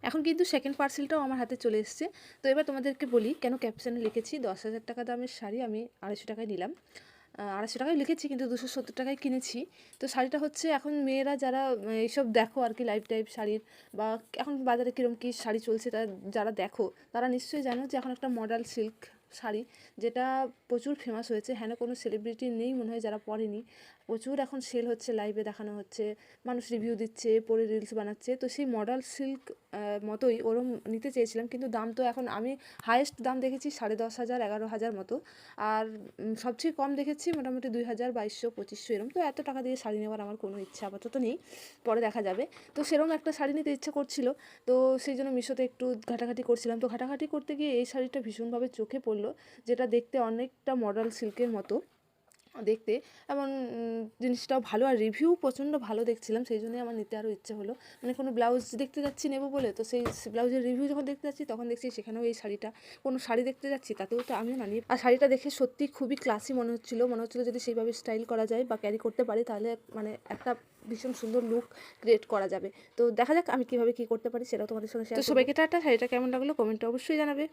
এখন কিন্তু সেকেন্ড পার্সেলটাও আমার হাতে চলে এসেছে। তো এবার তোমাদেরকে বলি কেন ক্যাপশনে লিখেছি 10,000 টাকা দামের শাড়ি আমি 250 টাকায় নিলাম। 250 টাকায় লিখেছি কিন্তু 270 টাকায় কিনেছি। তো শাড়িটা হচ্ছে এখন মেয়েরা যারা এইসব দেখো আর কি লাইভ টাইপ শাড়ির বা এখন বাজারে কীরকম কী শাড়ি চলছে তা যারা দেখো তারা নিশ্চয়ই জানো যে এখন একটা মডাল সিল্ক শাড়ি যেটা প্রচুর ফেমাস হয়েছে। হ্যাঁ, কোনো সেলিব্রিটি নেই মনে হয় যারা পরেনি। প্রচুর এখন সেল হচ্ছে, লাইভে দেখানো হচ্ছে, মানুষ রিভিউ দিচ্ছে, পরে রিলস বানাচ্ছে। তো সেই মডাল সিল্ক মতোই ওরম নিতে চেয়েছিলাম, কিন্তু দাম তো এখন আমি হায়েস্ট দাম দেখেছি 10,500 11,000 মতো। আর সবচেয়ে কম দেখেছি মোটামুটি 2,000 2,200 2,500 এরম। তো এত টাকা দিয়ে শাড়ি নেওয়ার আমার কোনো ইচ্ছা আপাতত নেই, পরে দেখা যাবে। তো সেরকম একটা শাড়ি নিতে ইচ্ছা করছিল, তো সেই জন্য মিশোতে একটু ঘাটাঘাটি করছিলাম। তো ঘাটাঘাটি করতে গিয়ে এই শাড়িটা ভীষণভাবে চোখে পড়লো, যেটা দেখতে অনেকটা মডাল সিল্কের মতো দেখতে, এমন জিনিসটাও ভালো আর রিভিউ প্রচণ্ড ভালো দেখছিলাম, সেই জন্যই আমার নিতে আরও ইচ্ছে হলো। মানে কোনো ব্লাউজ দেখতে যাচ্ছি নেবো বলে, তো সেই ব্লাউজের রিভিউ যখন দেখতে যাচ্ছি তখন দেখছি সেখানেও এই শাড়িটা। কোনো শাড়ি দেখতে যাচ্ছি তাতেও তো আমিও না নিই। আর শাড়িটা দেখে সত্যি খুবই ক্লাসি মনে হচ্ছিলো যদি সেইভাবে স্টাইল করা যায় বা ক্যারি করতে পারি তাহলে মানে একটা ভীষণ সুন্দর লুক ক্রিয়েট করা যাবে। তো দেখা যাক আমি কীভাবে কী করতে পারি সেটাও তোমাদের সঙ্গে শেয়ার করব। তো সবাইকে টাটা। শাড়িটা কেমন লাগলো কমেন্টে অবশ্যই জানাবে।